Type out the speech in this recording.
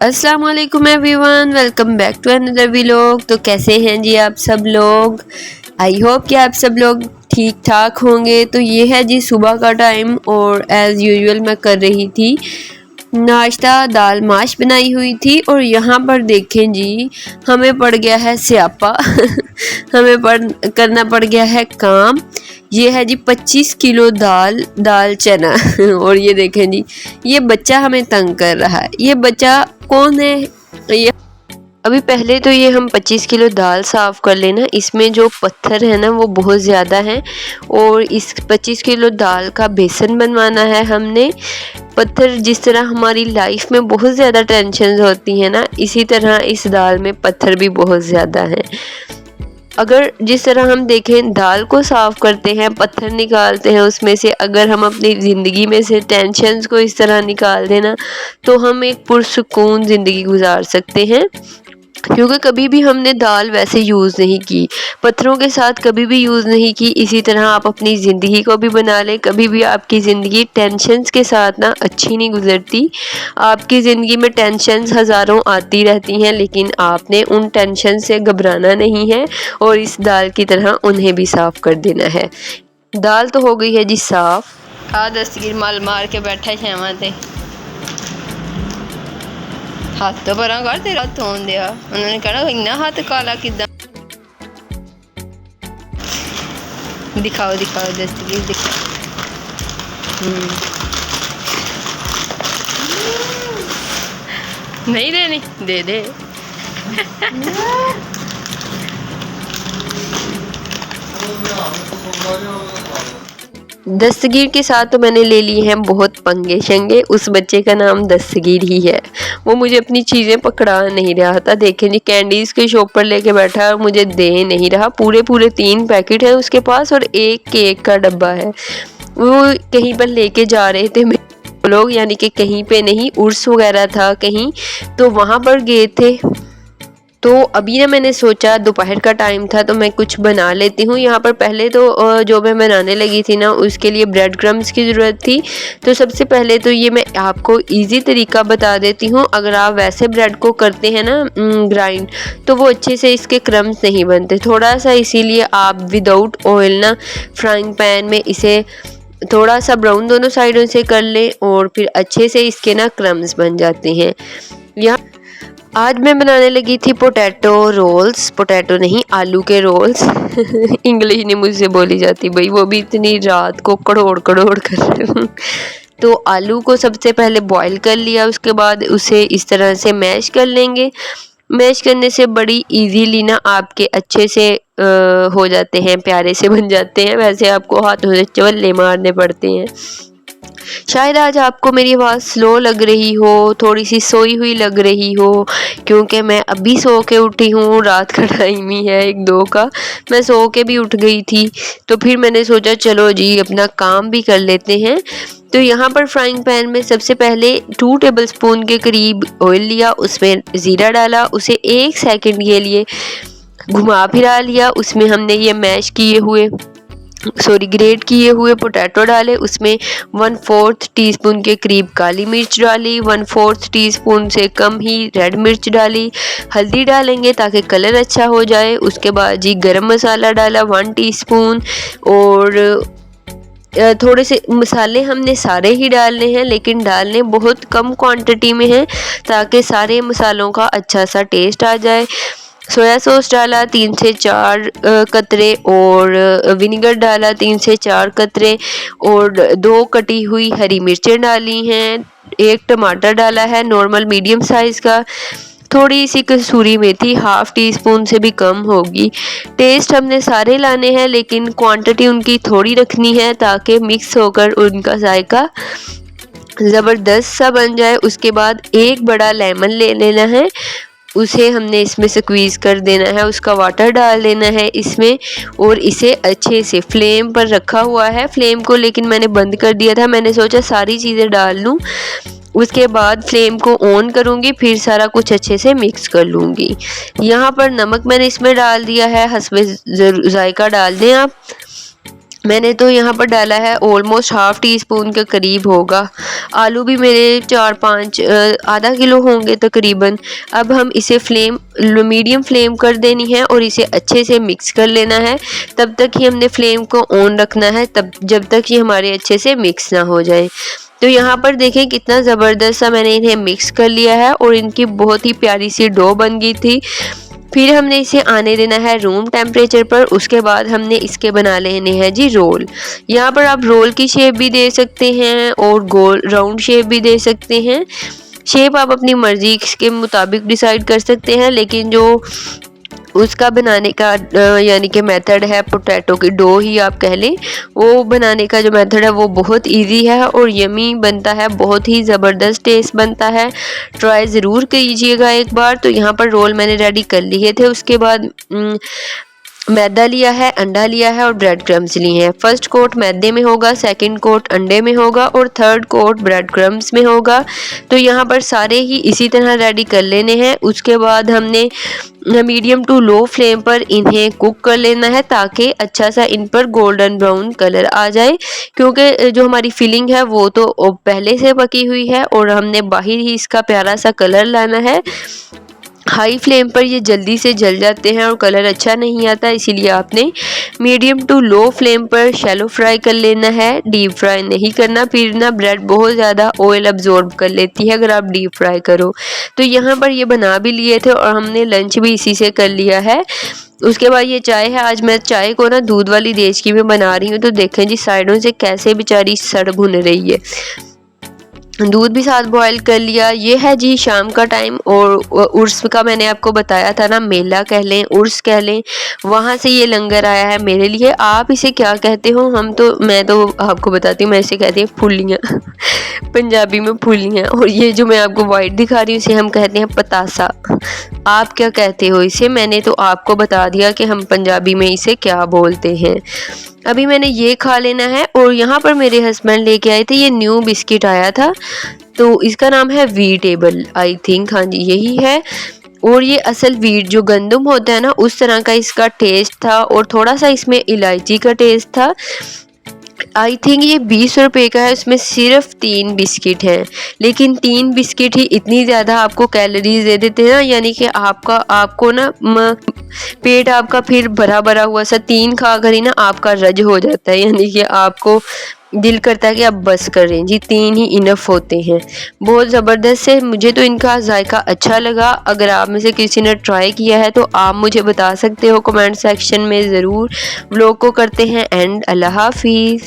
अस्सलाम वालेकुम everyone, welcome back to another vlog. तो कैसे हैं जी आप सब लोग? आई होप कि आप सब लोग ठीक ठाक होंगे। तो ये है जी सुबह का टाइम और एज़ यूजुअल मैं कर रही थी नाश्ता। दाल माश बनाई हुई थी और यहाँ पर देखें जी हमें पड़ गया है स्यापा हमें करना पड़ गया है काम। ये है जी 25 किलो दाल चना और ये देखें जी ये बच्चा हमें तंग कर रहा है। ये बच्चा कौन है? ये अभी पहले तो ये हम 25 किलो दाल साफ़ कर लेना। इसमें जो पत्थर है ना वो बहुत ज़्यादा है और इस 25 किलो दाल का बेसन बनवाना है हमने। पत्थर जिस तरह हमारी लाइफ में बहुत ज़्यादा टेंशन होती है ना, इसी तरह इस दाल में पत्थर भी बहुत ज़्यादा हैं। अगर जिस तरह हम देखें दाल को साफ़ करते हैं, पत्थर निकालते हैं उसमें से, अगर हम अपनी ज़िंदगी में से टेंशन्स को इस तरह निकाल देना तो हम एक पुरसुकून ज़िंदगी गुजार सकते हैं। क्योंकि कभी भी हमने दाल वैसे यूज़ नहीं की, पत्थरों के साथ कभी भी यूज़ नहीं की। इसी तरह आप अपनी ज़िंदगी को भी बना लें। कभी भी आपकी ज़िंदगी टेंशन्स के साथ ना अच्छी नहीं गुजरती। आपकी ज़िंदगी में टेंशन्स हज़ारों आती रहती हैं, लेकिन आपने उन टेंशन से घबराना नहीं है और इस दाल की तरह उन्हें भी साफ़ कर देना है। दाल तो हो गई है जी साफ़। आ दस्तगीर मल मार के बैठा छावा ते हाथ तो परा कर, तेरा हथ होन दिया। उन्होंने कहना इन्ना हाथ काला किदा। दिखाओ दिखाओ दस्तगीर दिखाओ। नहीं देनी, दे दे। दस्तगीर के साथ तो मैंने ले लिए हैं बहुत पंगे शंगे। उस बच्चे का नाम दस्तगीर ही है। वो मुझे अपनी चीज़ें पकड़ा नहीं रहा था। देखें जी कैंडीज़ के शॉप पर लेके बैठा और मुझे दे नहीं रहा। पूरे 3 पैकेट हैं उसके पास और एक केक का डब्बा है। वो कहीं पर लेके जा रहे थे लोग, यानी कि कहीं पे नहीं, उर्स वगैरह था कहीं, तो वहाँ पर गए थे। तो अभी ना मैंने सोचा दोपहर का टाइम था तो मैं कुछ बना लेती हूँ। यहाँ पर पहले तो जो मैं बनाने लगी थी ना उसके लिए ब्रेड क्रम्स की ज़रूरत थी। तो सबसे पहले तो ये मैं आपको इजी तरीका बता देती हूँ। अगर आप वैसे ब्रेड को करते हैं ना ग्राइंड, तो वो अच्छे से इसके क्रम्स नहीं बनते थोड़ा सा, इसीलिए आप विदाउट ऑयल ना फ्राइंग पैन में इसे थोड़ा सा ब्राउन दोनों साइडों से कर लें और फिर अच्छे से इसके ना क्रम्स बन जाते हैं। यहाँ आज मैं बनाने लगी थी पोटैटो रोल्स, पोटैटो नहीं आलू के रोल्स इंग्लिश नहीं मुझसे बोली जाती भाई, वो भी इतनी रात को कड़ोड़ कड़ोड़ कर तो आलू को सबसे पहले बॉईल कर लिया, उसके बाद उसे इस तरह से मैश कर लेंगे। मैश करने से बड़ी इजीली ना आपके अच्छे से हो जाते हैं, प्यारे से बन जाते हैं। वैसे आपको हाथों से चवल्ले मारने पड़ते हैं। शायद आज आपको मेरी आवाज़ स्लो लग रही हो, थोड़ी सी सोई हुई लग रही हो, क्योंकि मैं अभी सो के उठी हूँ। रात का टाइम ही है 1-2 का। मैं सो के भी उठ गई थी तो फिर मैंने सोचा चलो जी अपना काम भी कर लेते हैं। तो यहाँ पर फ्राइंग पैन में सबसे पहले 2 टेबलस्पून के करीब ऑयल लिया, उसमें ज़ीरा डाला, उसे 1 सेकंड के लिए घुमा फिरा लिया। उसमें हमने ये मैश किए हुए ग्रेट किए हुए पोटैटो डाले, उसमें 1/4 टीस्पून के करीब काली मिर्च डाली, 1/4 टीस्पून से कम ही रेड मिर्च डाली। हल्दी डालेंगे ताकि कलर अच्छा हो जाए। उसके बाद जी गरम मसाला डाला 1 टीस्पून और थोड़े से मसाले हमने सारे ही डालने हैं, लेकिन डालने बहुत कम क्वांटिटी में हैं ताकि सारे मसालों का अच्छा सा टेस्ट आ जाए। सोया सॉस डाला 3 से 4 कतरे और विनेगर डाला 3 से 4 कतरे और 2 कटी हुई हरी मिर्चें डाली हैं। 1 टमाटर डाला है नॉर्मल मीडियम साइज़ का। थोड़ी सी कसूरी मेथी 1/2 टीस्पून से भी कम होगी। टेस्ट हमने सारे लाने हैं लेकिन क्वांटिटी उनकी थोड़ी रखनी है ताकि मिक्स होकर उनका जायका ज़बरदस्त सा बन जाए। उसके बाद 1 बड़ा लेमन ले लेना है, उसे हमने इसमें स्क्वीज़ कर देना है, उसका वाटर डाल देना है इसमें और इसे अच्छे से फ्लेम पर रखा हुआ है। फ्लेम को लेकिन मैंने बंद कर दिया था, मैंने सोचा सारी चीज़ें डाल लूँ, उसके बाद फ्लेम को ऑन करूँगी, फिर सारा कुछ अच्छे से मिक्स कर लूँगी। यहाँ पर नमक मैंने इसमें डाल दिया है, हस्बे जायका डाल दें आप। मैंने तो यहाँ पर डाला है ऑलमोस्ट हाफ टी स्पून के करीब होगा। आलू भी मेरे 4-5 आधा किलो होंगे तकरीबन। अब हम इसे मीडियम फ्लेम कर देनी है और इसे अच्छे से मिक्स कर लेना है। तब तक ही हमने फ्लेम को ऑन रखना है, तब जब तक ये हमारे अच्छे से मिक्स ना हो जाए। तो यहाँ पर देखें कितना ज़बरदस्त सा मैंने इन्हें मिक्स कर लिया है और इनकी बहुत ही प्यारी सी डो बन गई थी। फिर हमने इसे आने देना है रूम टेम्परेचर पर। उसके बाद हमने इसके बना लेने हैं जी रोल। यहाँ पर आप रोल की शेप भी दे सकते हैं और गोल राउंड शेप भी दे सकते हैं। शेप आप अपनी मर्जी के मुताबिक डिसाइड कर सकते हैं, लेकिन जो उसका बनाने का यानी कि मेथड है, पोटैटो की डो ही आप कह लें, वो बनाने का जो मेथड है वो बहुत इजी है और यमी बनता है, बहुत ही ज़बरदस्त टेस्ट बनता है। ट्राई ज़रूर कीजिएगा एक बार। तो यहाँ पर रोल मैंने रेडी कर लिए थे। उसके बाद मैदा लिया है, अंडा लिया है और ब्रेड क्रम्स लिए हैं। फर्स्ट कोट मैदे में होगा, सेकंड कोट अंडे में होगा और थर्ड कोट ब्रेड क्रम्स में होगा। तो यहाँ पर सारे ही इसी तरह रेडी कर लेने हैं। उसके बाद हमने मीडियम टू लो फ्लेम पर इन्हें कुक कर लेना है ताकि अच्छा सा इन पर गोल्डन ब्राउन कलर आ जाए, क्योंकि जो हमारी फिलिंग है वो तो पहले से पकी हुई है और हमने बाहर ही इसका प्यारा सा कलर लाना है। हाई फ्लेम पर ये जल्दी से जल जाते हैं और कलर अच्छा नहीं आता, इसीलिए आपने मीडियम टू लो फ्लेम पर शैलो फ्राई कर लेना है, डीप फ्राई नहीं करना। फिर ना ब्रेड बहुत ज़्यादा ऑयल अब्जॉर्ब कर लेती है अगर आप डीप फ्राई करो। तो यहाँ पर ये बना भी लिए थे और हमने लंच भी इसी से कर लिया है। उसके बाद ये चाय है। आज मैं चाय को ना दूध वाली देचकी में बना रही हूँ। तो देखें जी साइडों से कैसे बेचारी सड़ भुन रही है। दूध भी साथ बॉयल कर लिया। ये है जी शाम का टाइम और उर्स का मैंने आपको बताया था ना, मेला कह लें उर्स कह लें, वहाँ से ये लंगर आया है मेरे लिए। आप इसे क्या कहते हो? मैं तो आपको बताती हूँ, मैं इसे कहती हूँ फुलियाँ पंजाबी में फुलियाँ। और ये जो मैं आपको वाइट दिखा रही हूँ इसे हम कहते हैं पतासा। आप क्या कहते हो इसे? मैंने तो आपको बता दिया कि हम पंजाबी में इसे क्या बोलते हैं। अभी मैंने ये खा लेना है। और यहाँ पर मेरे हस्बैंड लेके आए थे, ये न्यू बिस्किट आया था, तो इसका नाम है वीटेबल आई थिंक, हाँ जी यही है। और ये असल वीट जो गंदम होता है ना, उस तरह का इसका टेस्ट था और थोड़ा सा इसमें इलायची का टेस्ट था। आई थिंक ये 20 रुपये का है। इसमें सिर्फ 3 बिस्किट हैं, लेकिन 3 बिस्किट ही इतनी ज़्यादा आपको कैलोरीज दे देते हैं ना, यानी कि आपको ना पेट आपका फिर भरा भरा हुआ सा 3 खा कर ही ना आपका रज हो जाता है, यानी कि आपको दिल करता है कि आप बस करें जी, 3 ही इनफ होते हैं। बहुत ज़बरदस्त है। मुझे तो इनका जायका अच्छा लगा। अगर आप में से किसी ने ट्राई किया है तो आप मुझे बता सकते हो कमेंट सेक्शन में ज़रूर। व्लॉग को करते हैं एंड अल्लाह हाफिज़।